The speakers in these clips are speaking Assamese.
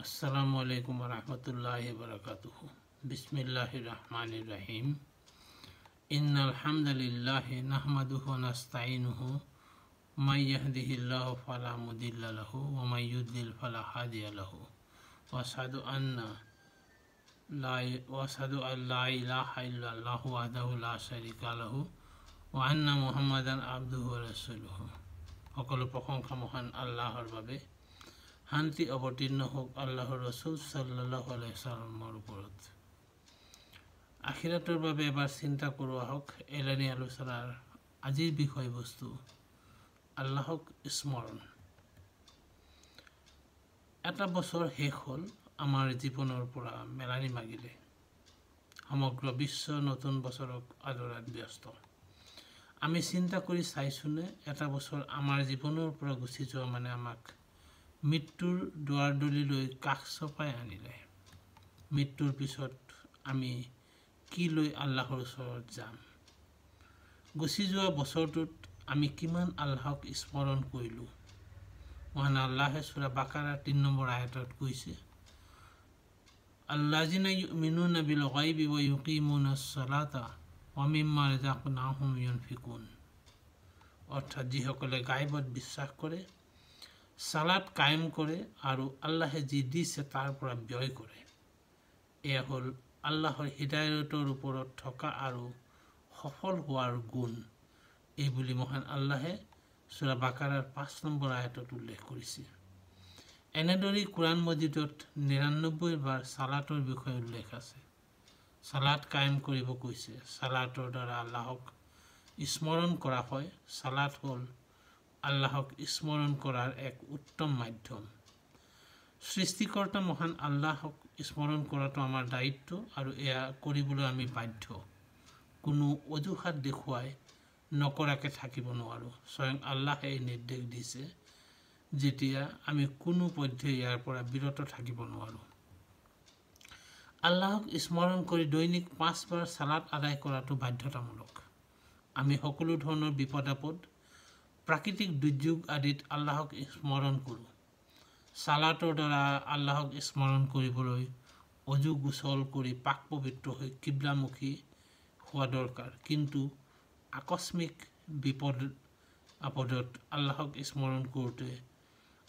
अस्सलामु अलैकुम वरहमतुल्लाहि वबरकातुहु। बिस्मिल्लाहिर्रहमानिर्रहीम। इन्नल हम्दुलिल्लाहि नहमदुहु व नस्तईनुहु मय यहदिहिल्लाहु फला मुदिल्ल लहु व मय युद्लिल फला हादिय लहु व अशहदु अन ला इलाहा इल्लल्लाहु वहदहु ला शरीका लहु व अन्ना मुहम्मदान अब्दुहु व रसूलुहु। সকলো প্ৰশংসা মহান আল্লাহৰ বাবে। শান্তি অৱতীৰ্ণ হোক আল্লাহৰ ৰসূল সাল্লাল্লাহু আলাইহি ওয়াসাল্লামৰ ওপৰত। আখিৰাতৰ বাবে এবাৰ চিন্তা কৰোৱা হওক। এলানি আলোচনাৰ আজিৰ বিষয়বস্তু আল্লাহক স্মৰণ। এটা বছৰ শেষ হ'ল, আমাৰ জীৱনৰ পৰা মেলানি মাগিলে। সমগ্ৰ বিশ্ব নতুন বছৰক আদৰাত ব্যস্ত। আমি চিন্তা কৰি চাইছোনে, এটা বছৰ আমাৰ জীৱনৰ পৰা গুচি যোৱা মানে আমাক মৃত্যুৰ দুৱাৰদলিলৈ কাষ চপাই আনিলে। মৃত্যুৰ পিছত আমি কি লৈ আল্লাহৰ ওচৰত যাম? গুচি যোৱা বছৰটোত আমি কিমান আল্লাহক স্মৰণ কৰিলোঁ? মহান আল্লাহে সূৰা বাকাৰাৰ ৩ নম্বৰ আয়াতত কৈছে, আল্লাযিনা ইউমিনুনা বিল গায়বি ওয়া ইউকিমুনাস সালাতা ওয়া মিম্মা রাযাকনাহুম ইউনফিকুন। অৰ্থাৎ যিসকলে গায়বত বিশ্বাস কৰে, সালাত কায়েম কৰে আৰু আল্লাহে যি দিছে তাৰ পৰা ব্যয় কৰে। এয়া হ'ল আল্লাহৰ হিদায়তৰ ওপৰত থকা আৰু সফল হোৱাৰ গুণ। এই বুলি মহান আল্লাহে সূৰা বাকাৰাৰ ৫ নম্বৰ আয়াতত উল্লেখ কৰিছে। এনেদৰেই কোৰআন মজিদত ৯৯ বাৰ সালাতৰ বিষয়ে উল্লেখ আছে। সালাত কায়েম কৰিব কৈছে। সালাতৰ দ্বাৰা আল্লাহক স্মৰণ কৰা হয়। সালাত হ'ল আল্লাহক স্মৰণ কৰাৰ এক উত্তম মাধ্যম। সৃষ্টিকৰ্তা মহান আল্লাহক স্মৰণ কৰাটো আমাৰ দায়িত্ব আৰু এয়া কৰিবলৈ আমি বাধ্য। কোনো অজুহাত দেখুৱাই নকৰাকৈ থাকিব নোৱাৰোঁ। স্বয়ং আল্লাহে এই নিৰ্দেশ দিছে, যেতিয়া আমি কোনো পধ্যে ইয়াৰ পৰা বিৰত থাকিব নোৱাৰোঁ। আল্লাহক স্মৰণ কৰি দৈনিক ৫ বাৰ সালাত আদায় কৰাটো বাধ্যতামূলক। আমি সকলো ধৰণৰ বিপদ আপদ, প্ৰাকৃতিক দুৰ্যোগ আদিত আল্লাহক স্মৰণ কৰোঁ। সালাতৰ দ্বাৰা আল্লাহক স্মৰণ কৰিবলৈ অজু গোচল কৰি পাক পবিত্ৰ হৈ কিবলামুখী হোৱা দৰকাৰ। কিন্তু আকস্মিক বিপদ আপদত আল্লাহক স্মৰণ কৰোঁতে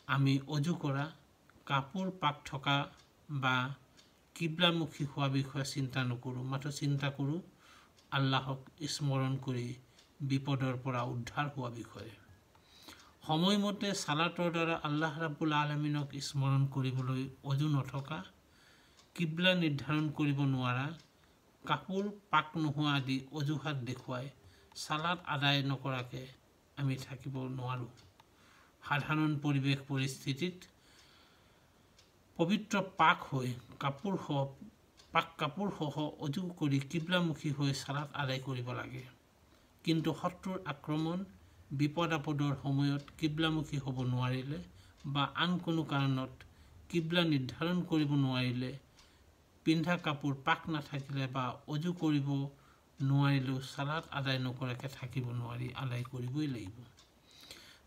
আমি অজু কৰা, কাপোৰ পাক থকা বা কিবলামুখী হোৱা বিষয়ে চিন্তা নকৰোঁ। মাত্ৰ চিন্তা কৰোঁ আল্লাহক স্মৰণ কৰি বিপদৰ পৰা উদ্ধাৰ হোৱা বিষয়ে। সময়মতে সালাতৰ দ্বাৰা আল্লাহ ৰাব্বুল আলামিনক স্মৰণ কৰিবলৈ অজু নথকা, কিবলা নিৰ্ধাৰণ কৰিব নোৱাৰা, কাপোৰ পাক নোহোৱা আদি অজুহাত দেখুৱাই সালাত আদায় নকৰাকৈ আমি থাকিব নোৱাৰোঁ। সাধাৰণ পৰিৱেশ পৰিস্থিতিত পবিত্ৰ পাক হৈ কাপোৰসহ অজু কৰি কিবলামুখী হৈ সালাত আদায় কৰিব লাগে। কিন্তু শত্ৰুৰ আক্ৰমণ, বিপদ আপদৰ সময়ত কিবলামুখী হ'ব নোৱাৰিলে বা আন কোনো কাৰণত কিবলা নিৰ্ধাৰণ কৰিব নোৱাৰিলে, পিন্ধা কাপোৰ পাক নাথাকিলে বা অজু কৰিব নোৱাৰিলেও সালাত আদায় নকৰাকৈ থাকিব নোৱাৰি, আদায় কৰিবই লাগিব।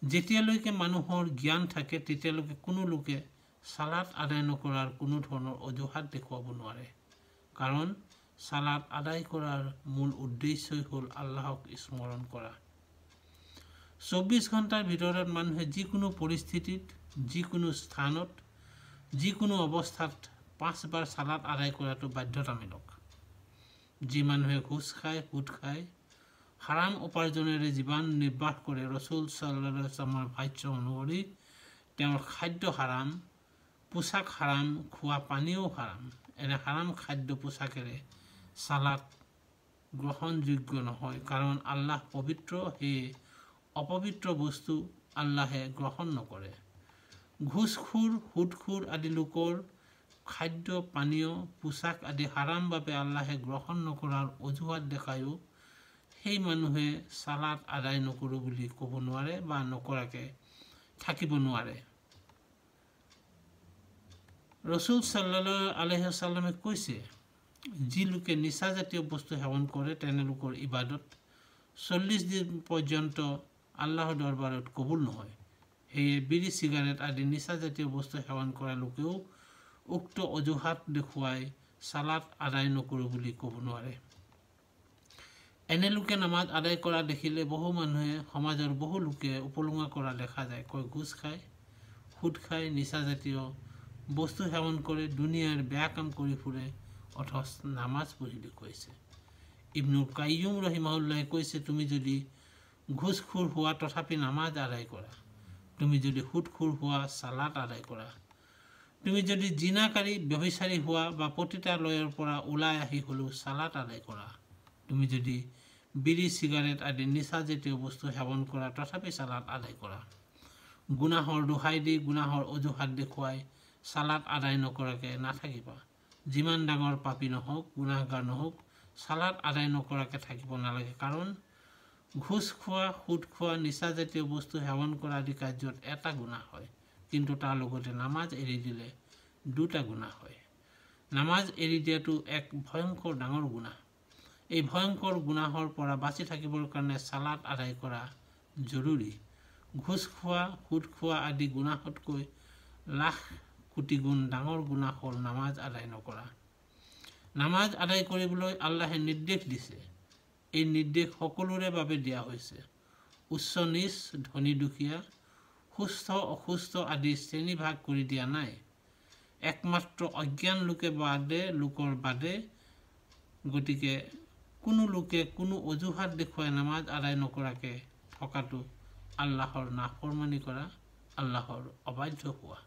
যেতিয়ালৈকে মানুহৰ জ্ঞান থাকে তেতিয়ালৈকে কোনো লোকে সালাত আদায় নকৰাৰ কোনো ধৰণৰ অজুহাত দেখুৱাব নোৱাৰে। কাৰণ সালাত আদায় কৰাৰ মূল উদ্দেশ্যই হ'ল আল্লাহক স্মৰণ কৰা। ২৪ ঘণ্টাৰ ভিতৰত মানুহে যিকোনো পৰিস্থিতিত, যিকোনো স্থানত, যিকোনো অৱস্থাত ৫ বাৰ সালাত আদায় কৰাটো বাধ্যতামূলক। যি মানুহে ঘোষ খায়, সুদ খায়, হাৰাম উপাৰ্জনেৰে জীৱন নিৰ্বাহ কৰে, ৰসূল সাল্লাল্লাহু আলাইহি ওয়াসাল্লামৰ ভাষ্য অনুসৰি তেওঁৰ খাদ্য হাৰাম, পোছাক হাৰাম, খোৱা পানীও হাৰাম। এনে হাৰাম খাদ্য পোছাকেৰে সালাত গ্ৰহণযোগ্য নহয়। কাৰণ আল্লাহ পবিত্ৰ, সেয়ে অপবিত্ৰ বস্তু আল্লাহে গ্ৰহণ নকৰে। ঘোষখোৰ, সুদখোৰ আদি লোকৰ খাদ্য, পানীয়, পোছাক আদি হাৰাম বাবে আল্লাহে গ্ৰহণ নকৰাৰ অজুহাত দেখায়ো সেই মানুহে সালাত আদায় নকৰোঁ বুলি ক'ব নোৱাৰে বা নকৰাকৈ থাকিব নোৱাৰে। ৰসূল সাল্লাল্লাহু আলাইহি ওয়াসাল্লামে কৈছে, যি লোকে নিচাজাতীয় বস্তু সেৱন কৰে তেনে লোকৰ ইবাদত ৪০ দিন পৰ্যন্ত আল্লাহৰ দৰবাৰত কবুল নহয়। সেয়ে বিড়ি, চিগাৰেট আদি নিচাজাতীয় বস্তু সেৱন কৰা লোকেও উক্ত অজুহাত দেখুৱাই সালাত আদায় নকৰোঁ বুলি ক'ব নোৱাৰে। এনে লোকে নামাজ আদায় কৰা দেখিলে বহু মানুহে সমাজৰ বহু লোকে উপলুঙা কৰা দেখা যায়। কয় ঘোষ খায়, সুদ খায়, নিচাজাতীয় বস্তু সেৱন কৰে, দুনিয়াৰ বেয়া কাম কৰি ফুৰে, অথচ নামাজ পঢ়ি দেখুৱাইছে। ইবনুল কাইয়ুম ৰহিমাহুল্লাহে কৈছে, তুমি যদি ঘোষখোৰ হোৱা তথাপি নামাজ আদায় কৰা, তুমি যদি সুদখোৰ হোৱা সালাত আদায় কৰা, তুমি যদি জিনাকাৰী ব্যভিচাৰী হোৱা বা পতিতালয়ৰ পৰা ওলাই আহি হ'লেও সালাত আদায় কৰা, তুমি যদি বিড়ি চিগাৰেট আদি নিচাজাতীয় বস্তু সেৱন কৰা তথাপি সালাত আদায় কৰা। গুনাহৰ দোহাই দি গুনাহৰ অজুহাত দেখুৱাই সালাত আদায় নকৰাকৈ নাথাকিবা। যিমান ডাঙৰ পাপী নহওক, গুনাহগাৰ নহওক, সালাত আদায় নকৰাকৈ থাকিব নালাগে। কাৰণ ঘোষ খোৱা, সুদ খোৱা, নিচাজাতীয় বস্তু সেৱন কৰা আদি কাৰ্যত এটা গুনাহ হয়, কিন্তু তাৰ লগতে নামাজ এৰি দিলে দুটা গুনাহ হয়। নামাজ এৰি দিয়াটো এক ভয়ংকৰ ডাঙৰ গুনাহ। এই ভয়ংকৰ গুনাহৰ পৰা বাচি থাকিবৰ কাৰণে সালাত আদায় কৰা জৰুৰী। ঘোষ খোৱা, সুদ খোৱা আদি গুনাহতকৈ লাখ কোটি গুণ ডাঙৰ গুনাহ হ'ল নামাজ আদায় নকৰা। নামাজ আদায় কৰিবলৈ আল্লাহে নিৰ্দেশ দিছে। এই নিৰ্দেশ সকলোৰে বাবে দিয়া হৈছে। উচ্চ নীচ, ধনী দুখীয়া, সুস্থ অসুস্থ আদি শ্ৰেণী ভাগ কৰি দিয়া নাই। একমাত্ৰ অজ্ঞান লোকৰ বাদে। গতিকে কোনো লোকে কোনো অজুহাত দেখুৱাই নামাজ আদায় নকৰাকৈ থকাটো আল্লাহৰ নাফৰমানি কৰা, আল্লাহৰ অবাধ্য হোৱা।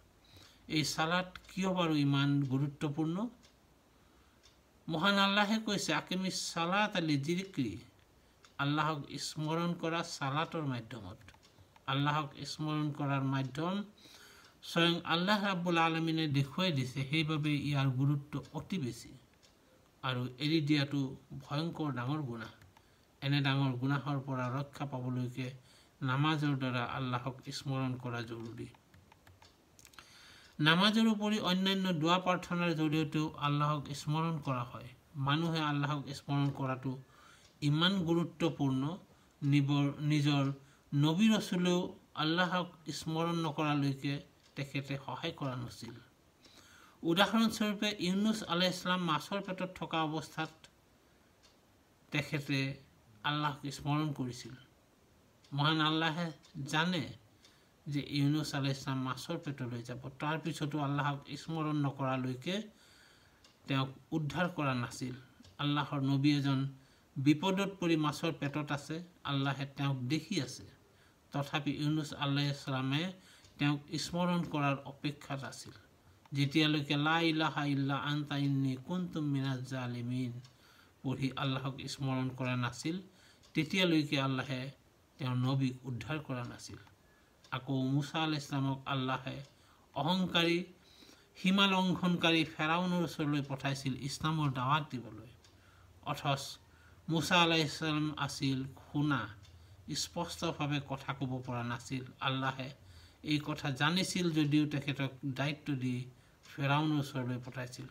এই সালাত কিয় বাৰু ইমান গুৰুত্বপূৰ্ণ? মহান আল্লাহে কৈছে, আকিমিছ সালাত লিযিক্ৰি, আল্লাহক স্মৰণ কৰা সালাতৰ মাধ্যমত। আল্লাহক স্মৰণ কৰাৰ মাধ্যম স্বয়ং আল্লাহ ৰাব্বুল আলামিনে দেখুৱাই দিছে, সেইবাবে ইয়াৰ গুৰুত্ব অতি বেছি। আৰু এৰি দিয়াটো ভয়ংকৰ ডাঙৰ গুনাহ। এনে ডাঙৰ গুনাহৰ পৰা ৰক্ষা পাবলৈকে নামাজৰ দ্বাৰা আল্লাহক স্মৰণ কৰা জৰুৰী। নামাজৰ উপৰি অন্যান্য দোৱা প্ৰাৰ্থনাৰ জৰিয়তেও আল্লাহক স্মৰণ কৰা হয়। মানুহে আল্লাহক স্মৰণ কৰাটো ইমান গুৰুত্বপূৰ্ণ, নিজৰ নবী ৰচুলেও আল্লাহক স্মৰণ নকৰালৈকে তেখেতে সহায় কৰা নাছিল। উদাহৰণস্বৰূপে ইউনুছ আলাইহিছ সালাম মাছৰ পেটত থকা অৱস্থাত তেখেতে আল্লাহক স্মৰণ কৰিছিল। মহান আল্লাহে জানে যে ইউনুছ আলাইহিছ সালাম মাছৰ পেটলৈ যাব, তাৰপিছতো আল্লাহক স্মৰণ নকৰালৈকে তেওঁক উদ্ধাৰ কৰা নাছিল। আল্লাহৰ নবী এজন বিপদত পৰি মাছৰ পেটত আছে, আল্লাহে তেওঁক দেখি আছে, তথাপি ইউনুছ আলাইহিছ সালামে তেওঁক স্মৰণ কৰাৰ অপেক্ষাত আছিল। যেতিয়ালৈকে লা ইলাহা ইল্লা আনতা ইন্নী কুনতু মিনাজ জালিমিন পঢ়ি আল্লাহক স্মৰণ কৰা নাছিল, তেতিয়ালৈকে আল্লাহে তেওঁৰ নবীক উদ্ধাৰ কৰা নাছিল। আকৌ মুছা আলাইহিছ সালামক আল্লাহে অহংকাৰী, সীমা লংঘনকাৰী ফেৰাউনৰ ওচৰলৈ পঠাইছিল ইছলামৰ দাৱাত দিবলৈ। অথচ মুছা আলাইহিছ সালাম আছিল শুনা, স্পষ্টভাৱে কথা ক'ব পৰা নাছিল। আল্লাহে এই কথা জানিছিল যদিও তেখেতক দায়িত্ব দি ফেৰাউনৰ ওচৰলৈ পঠাইছিল।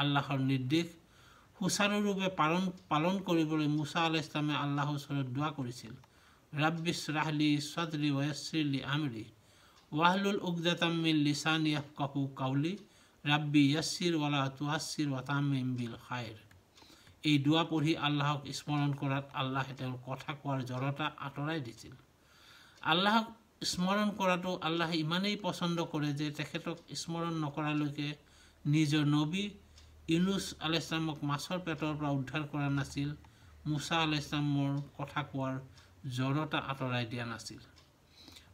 আল্লাহৰ নিৰ্দেশ সুচাৰুৰূপে পালন কৰিবলৈ মুছা আলাইহিছ সালামে আল্লাহৰ ওচৰত দোৱা কৰিছিল, ৰাব্বি ইশৰাহ লি ছদৰি ওয়ায়ছিৰ লি আমৰি ৱাহলুল উকদাতাম মিন লিসানি ইয়াফকাহু কাউলি ৰাব্বি ইয়াছিৰ ৱালা তুআছিৰ ওয়াতাম্মিম বিল খাইৰ। এই দোৱা পঢ়ি আল্লাহক স্মৰণ কৰাত আল্লাহে তেওঁৰ কথা কোৱাৰ জড়তা আঁতৰাই দিছিল। আল্লাহক স্মৰণ কৰাটো আল্লাহে ইমানেই পচন্দ কৰে যে তেখেতক স্মৰণ নকৰালৈকে নিজৰ নবী ইউনুছ আলাইহিছ সালামক মাছৰ পেটৰ পৰা উদ্ধাৰ কৰা নাছিল, মুছা আলাইহিছ সালামৰ কথা কোৱাৰ জড়তা আঁতৰাই দিয়া নাছিল।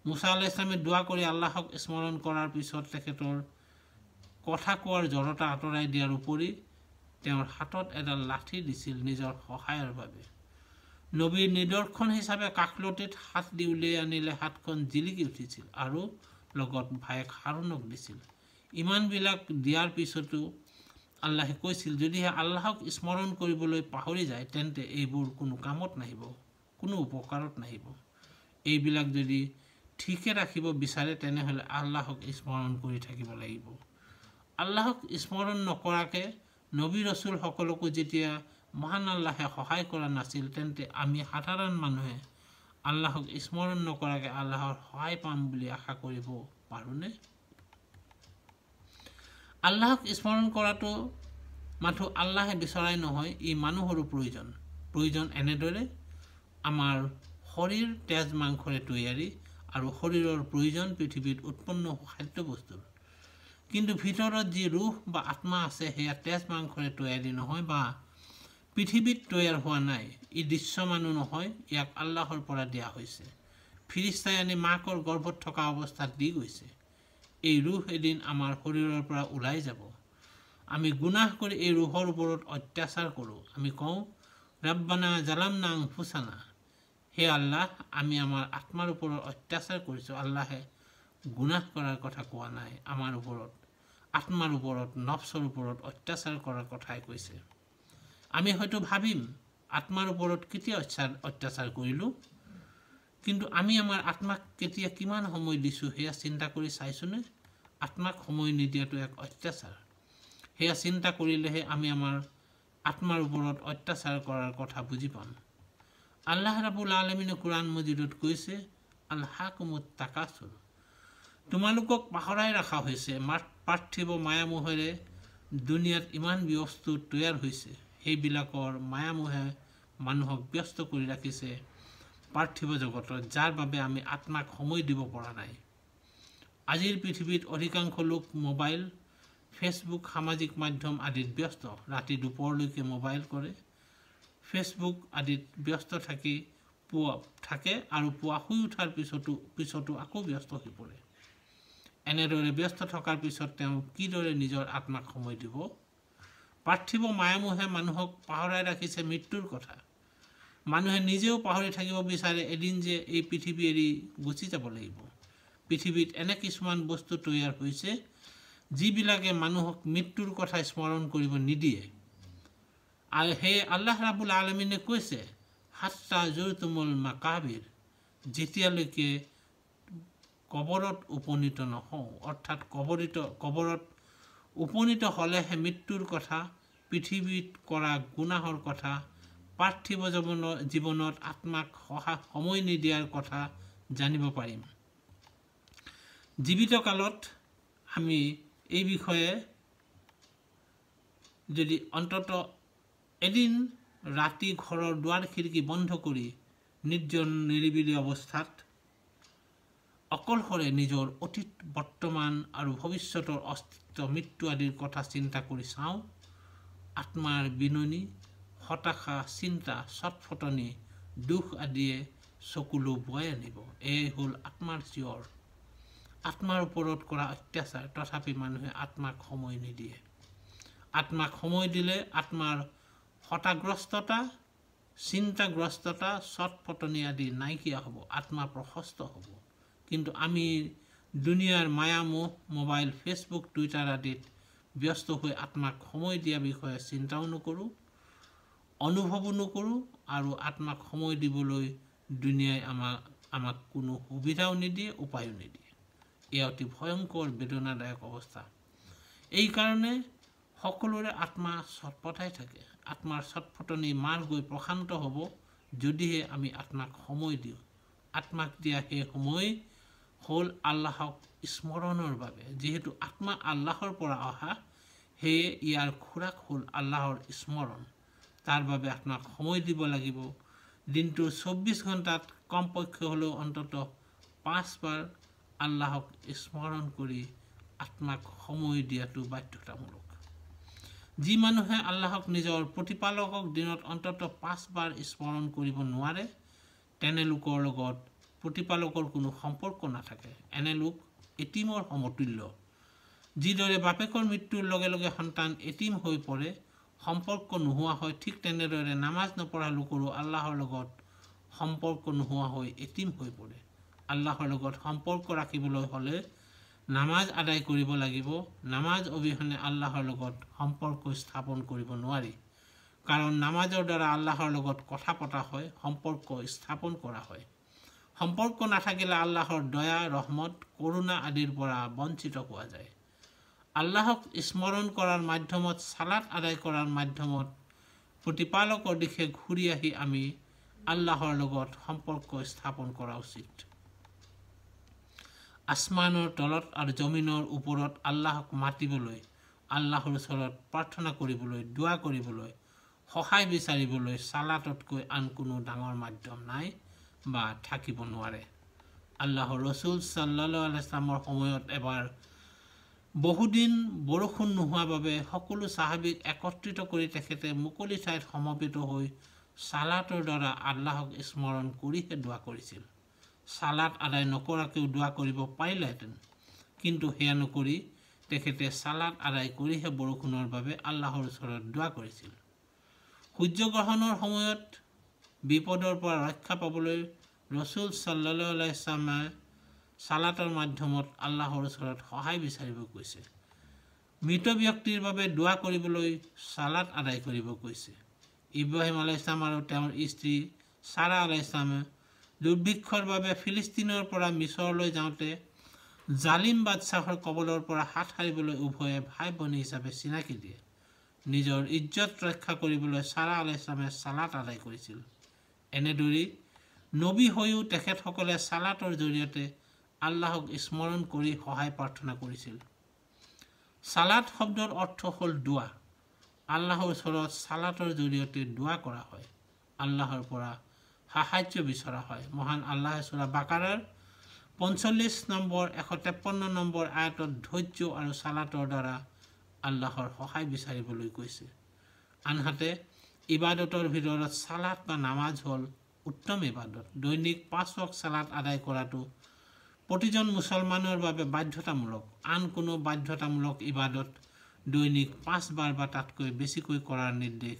মুছা আলাইহিছ সালামে দোৱা কৰি আল্লাহক স্মৰণ কৰাৰ পিছত তেখেতৰ কথা কোৱাৰ জড়তা আঁতৰাই দিয়াৰ উপৰি তেওঁৰ হাতত এডাল লাঠি দিছিল নিজৰ সহায়ৰ বাবে। নবীৰ নিদৰ্শন হিচাপে কাষলতিত হাত দি উলিয়াই আনিলে হাতখন জিলিকি উঠিছিল আৰু লগত ভায়েক হাৰুনক দিছিল। ইমানবিলাক দিয়াৰ পিছতো আল্লাহে কৈছিল, যদিহে আল্লাহক স্মৰণ কৰিবলৈ পাহৰি যায় তেন্তে এইবোৰ কোনো কামত নাহিব, কোনো উপকাৰত নাহিব। এইবিলাক যদি ঠিকে ৰাখিব বিচাৰে তেনেহ'লে আল্লাহক স্মৰণ কৰি থাকিব লাগিব। আল্লাহক স্মৰণ নকৰাকৈ নবী ৰচুলসকলকো যেতিয়া মহান আল্লাহে সহায় কৰা নাছিল, তেন্তে আমি সাধাৰণ মানুহে আল্লাহক স্মৰণ নকৰাকৈ আল্লাহৰ সহায় পাম বুলি আশা কৰিব পাৰোঁনে? আল্লাহক স্মৰণ কৰাটো মাথো আল্লাহে বিচৰাই নহয়, ই মানুহৰো প্ৰয়োজন এনেদৰে আমাৰ শৰীৰ তেজ মাংসৰে তৈয়াৰী আৰু শৰীৰৰ প্ৰয়োজন পৃথিৱীত উৎপন্ন খাদ্যবস্তুৰ। কিন্তু ভিতৰত যি ৰুহ বা আত্মা আছে সেয়া তেজ মাংসৰে তৈয়াৰী নহয় বা পৃথিৱীত তৈয়াৰ হোৱা নাই। ই দৃশ্যমানো নহয়, ইয়াক আল্লাহৰ পৰা দিয়া হৈছে। ফিৰিস্তাই আনি মাকৰ গৰ্ভত থকা অৱস্থাত দি গৈছে। এই ৰুহ এদিন আমাৰ শৰীৰৰ পৰা ওলাই যাব। আমি গুনাহ কৰি এই ৰুহৰ ওপৰত অত্যাচাৰ কৰোঁ। আমি কওঁ, ৰাব্বানা জালামনা আনফুসানা, হে আল্লাহ, আমি আমাৰ আত্মাৰ ওপৰত অত্যাচাৰ কৰিছোঁ। আল্লাহে গুনাহ কৰাৰ কথা কোৱা নাই, আমাৰ ওপৰত আত্মাৰ ওপৰত নফছৰ ওপৰত অত্যাচাৰ কৰাৰ কথাই কৈছে। আমি হয়তো ভাবিম আত্মাৰ ওপৰত কেতিয়া অত্যাচাৰ কৰিলোঁ, কিন্তু আমি আমাৰ আত্মাক কেতিয়া কিমান সময় দিছোঁ সেয়া চিন্তা কৰি চাইছোনে? আত্মাক সময় নিদিয়াটো এক অত্যাচাৰ। সেয়া চিন্তা কৰিলেহে আমি আমাৰ আত্মাৰ ওপৰত অত্যাচাৰ কৰাৰ কথা বুজি পাম। আল্লাহ ৰাব্বুল আলামিনে কুৰাণ মজিদত কৈছে, আলহাকুমুত তাকাছুৰ, তোমালোকক পাহৰাই ৰখা হৈছে। পাৰ্থিৱ মায়ামোহেৰে দুনিয়াত ইমান বস্তু তৈয়াৰ হৈছে, সেইবিলাকৰ মায়ামোহে মানুহক ব্যস্ত কৰি ৰাখিছে পাৰ্থিৱ জগতত, যাৰ বাবে আমি আত্মাক সময় দিব পৰা নাই। আজিৰ পৃথিৱীত অধিকাংশ লোক মোবাইল, ফেচবুক, সামাজিক মাধ্যম আদিত ব্যস্ত। ৰাতি দুপৰলৈকে মোবাইল কৰে, ফেচবুক আদিত ব্যস্ত থাকে আৰু পুৱা শুই উঠাৰ পিছতো আকৌ ব্যস্ত হৈ পৰে। এনেদৰে ব্যস্ত থকাৰ পিছত তেওঁ কিদৰে নিজৰ আত্মাক সময় দিব? পাৰ্থিৱ মায়ামোহে মানুহক পাহৰাই ৰাখিছে মৃত্যুৰ কথা। মানুহে নিজেও পাহৰি থাকিব বিচাৰে এদিন যে এই পৃথিৱী এৰি গুচি যাব লাগিব। পৃথিৱীত এনে কিছুমান বস্তু তৈয়াৰ হৈছে যিবিলাকে মানুহক মৃত্যুৰ কথা স্মৰণ কৰিব নিদিয়ে। আৰু সেয়ে আল্লাহ ৰাব্বুল আলামিনে কৈছে, হাত্তা জুৰতুমুল মাকাবিৰ, যেতিয়ালৈকে কবৰত উপনীত নহওঁ, অৰ্থাৎ কবৰত উপনীত হ'লেহে মৃত্যুৰ কথা, পৃথিৱীত কৰা গুনাহৰ কথা, পাৰ্থিৱ জীৱনত আত্মাক সময় নিদিয়াৰ কথা জানিব পাৰিম। জীৱিত কালত আমি এই বিষয়ে যদি অন্তত এদিন ৰাতি ঘৰৰ দুৱাৰ খিৰিকী বন্ধ কৰি নিৰ্জন নিৰিবিলি অৱস্থাত অকলশৰে নিজৰ অতীত, বৰ্তমান আৰু ভৱিষ্যতৰ অস্তিত্ব, মৃত্যু আদিৰ কথা চিন্তা কৰি চাওঁ, আত্মাৰ বিননি, হতাশা, চিন্তা, ছটফটনি, দুখ আদিয়ে চকুলো বোৱাই আনিব। এয়াই হ'ল আত্মাৰ চিঞৰ, আত্মাৰ ওপৰত কৰা অত্যাচাৰ। তথাপি মানুহে আত্মাক সময় নিদিয়ে। আত্মাক সময় দিলে আত্মাৰ হতাগ্ৰস্ততা, চিন্তাগ্ৰস্ততা, ছটফটনি আদি নাইকিয়া হ'ব, আত্মা প্ৰশস্ত হ'ব। কিন্তু আমি দুনিয়াৰ মায়ামোহ, মোবাইল, ফেচবুক, টুইটাৰ আদিত ব্যস্ত হৈ আত্মাক সময় দিয়া বিষয়ে চিন্তাও নকৰোঁ, অনুভৱো নকৰোঁ, আৰু আত্মাক সময় দিবলৈ দুনিয়াই আমাক কোনো সুবিধাও নিদিয়ে, উপায়ো নিদিয়ে। এয়া অতি ভয়ংকৰ বেদনাদায়ক অৱস্থা। এইকাৰণে সকলোৰে আত্মা ছটফটাই থাকে। আত্মাৰ ছটফটনি মাৰ গৈ প্ৰশান্ত হ'ব যদিহে আমি আত্মাক সময় দিওঁ। আত্মাক দিয়া সেই সময় হ'ল আল্লাহক স্মৰণৰ বাবে। যিহেতু আত্মা আল্লাহৰ পৰা অহা, সেয়ে ইয়াৰ খোৰাক হ'ল আল্লাহৰ স্মৰণ। তাৰ বাবে আত্মাক সময় দিব লাগিব। দিনটোৰ 24 ঘণ্টাত কমপক্ষে হ'লেও অন্ততঃ 5 বাৰ আল্লাহক স্মৰণ কৰি আত্মাক সময় দিয়াটো বাধ্যতামূলক। যি মানুহে আল্লাহক নিজৰ প্ৰতিপালকক দিনত অন্ততঃ 5 বাৰ স্মৰণ কৰিব নোৱাৰে, তেনে লোকৰ লগত প্ৰতিপালকৰ কোনো সম্পৰ্ক নাথাকে। এনে লোক এটিমৰ সমতুল্য। যিদৰে বাপেকৰ মৃত্যুৰ লগে লগে সন্তান এটিম হৈ পৰে, সম্পৰ্ক নোহোৱা হয়, ঠিক তেনেদৰে নামাজ নপঢ়া লোকৰো আল্লাহৰ লগত সম্পৰ্ক নোহোৱা হৈ এটিম হৈ পৰে। আল্লাহৰ লগত সম্পৰ্ক ৰাখিবলৈ হ'লে নামাজ আদায় কৰিব লাগিব। নামাজ অবিহনে আল্লাহৰ লগত সম্পৰ্ক স্থাপন কৰিব নোৱাৰি। কাৰণ নামাজৰ দ্বাৰা আল্লাহৰ লগত কথা পতা হয়, সম্পৰ্ক স্থাপন কৰা হয়। সম্পৰ্ক নাথাকিলে আল্লাহৰ দয়া, ৰহমত, কৰুণা আদিৰ পৰা বঞ্চিত হোৱা যায়। আল্লাহক স্মৰণ কৰাৰ মাধ্যমত, সালাত আদায় কৰাৰ মাধ্যমত প্ৰতিপালকৰ দিশে ঘূৰি আহি আমি আল্লাহৰ লগত সম্পৰ্ক স্থাপন কৰা উচিত। আসমানৰ তলত আৰু জমিনৰ ওপৰত আল্লাহক মাতিবলৈ আল্লাহৰ ওচৰত প্ৰাৰ্থনা কৰিবলৈ দোৱা কৰিবলৈ সহায় বিচাৰিবলৈ সালাততকৈ আন কোনো ডাঙৰ মাধ্যম নাই বা থাকিব নোৱাৰে। আল্লাহৰ ৰসুল সাল্লাল্লাহু আলাইহি ওয়াসাল্লামৰ সময়ত এবাৰ বহুদিন বৰষুণ নোহোৱাৰ বাবে সকলো সাহাবীক একত্ৰিত কৰি তেখেতে মুকলি ঠাইত সমবেত হৈ সালাতৰ দ্বাৰা আল্লাহক স্মৰণ কৰিহে দোৱা কৰিছিল। সালাত আদায় নকৰাকৈও দোৱা কৰিব পাৰিলেহেঁতেন, কিন্তু সেয়া নকৰি তেখেতে সালাত আদায় কৰিহে বৰষুণৰ বাবে আল্লাহৰ ওচৰত দোৱা কৰিছিল। সূৰ্যগ্ৰহণৰ সময়ত বিপদৰ পৰা ৰক্ষা পাবলৈ ৰসুল সাল্লাল্লাহু আলাইহি ওয়াসাল্লামে সালাতৰ মাধ্যমত আল্লাহৰ ওচৰত সহায় বিচাৰিব কৈছে। মৃত ব্যক্তিৰ বাবে দোৱা কৰিবলৈ সালাত আদায় কৰিব কৈছে। ইব্ৰাহিম আলাইহিছ সালাম আৰু তেওঁৰ স্ত্ৰী সাৰা আলাইহিছ সালামে দুৰ্ভিক্ষৰ বাবে ফিলিস্তিনৰ পৰা মিছৰলৈ যাওঁতে জালিম বাদশ্বাহৰ কবলৰ পৰা হাত সাৰিবলৈ উভয়ে ভাই ভনী হিচাপে চিনাকি দিয়ে। নিজৰ ইজ্জত ৰক্ষা কৰিবলৈ সাৰা আলাইহিছ সালামে সালাত আদায় কৰিছিল। এনেদৰেই নবী হৈও তেখেতসকলে সালাতৰ জৰিয়তে আল্লাহক স্মৰণ কৰি সহায় প্ৰাৰ্থনা কৰিছিল। সালাত শব্দৰ অৰ্থ হ'ল দোৱা। আল্লাহৰ ওচৰত সালাতৰ জৰিয়তে দোৱা কৰা হয়, আল্লাহৰ পৰা সাহায্য বিচৰা হয়। মহান আল্লাহে সূৰা বাকাৰাৰ 45 নম্বৰ 153 নম্বৰ আয়াতত ধৈৰ্য আৰু সালাতৰ দ্বাৰা আল্লাহৰ সহায় বিচাৰিবলৈ কৈছে। আনহাতে ইবাদতৰ ভিতৰত সালাত বা নামাজ হ'ল উত্তম ইবাদত। দৈনিক 5 ওয়াক্ত সালাত আদায় কৰাটো প্ৰতিজন মুছলমানৰ বাবে বাধ্যতামূলক। আন কোনো বাধ্যতামূলক ইবাদত দৈনিক 5 বাৰ বা তাতকৈ বেছিকৈ কৰাৰ নিৰ্দেশ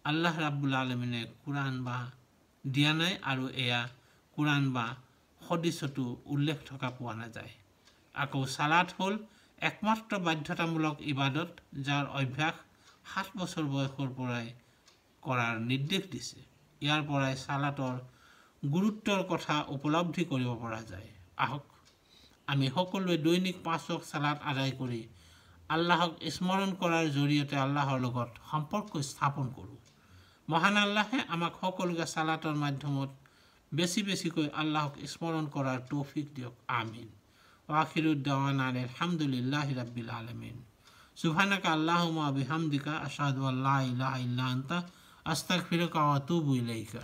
আল্লাহ ৰাব্বুল আলামিনে কুৰাণ বা দিয়া নাই আৰু এয়া কুৰাণ বা হাদিছতো উল্লেখ থকা পোৱা নাযায়। আকৌ সালাত হ'ল একমাত্ৰ বাধ্যতামূলক ইবাদত যাৰ অভ্যাস 7 বছৰ বয়সৰ পৰাই কৰাৰ নিৰ্দেশ দিছে। ইয়াৰ পৰাই সালাতৰ গুৰুত্বৰ কথা উপলব্ধি কৰিব পৰা যায়। আহক আমি সকলোৱে দৈনিক 5 ওয়াক্ত সালাত আদায় কৰি আল্লাহক স্মৰণ কৰাৰ জৰিয়তে আল্লাহৰ লগত সম্পৰ্ক স্থাপন কৰোঁ। মহান আল্লাহে আমাক সকলোকে সালাতৰ মাধ্যমত বেছি বেছিকৈ আল্লাহক স্মৰণ কৰাৰ তৌফিক দিয়ক। আমিন। ওয়াখিরু দাওয়ানা আলহামদুলিল্লাহি রাব্বিল আলামিন। সুবহানাকা আল্লাহুম্মা ওয়া বিহামদিকা আশহাদু আল্লা ইলাহা ইল্লা আনতা আস্তাগফিরুকা ওয়া আতুবু ইলাইকা।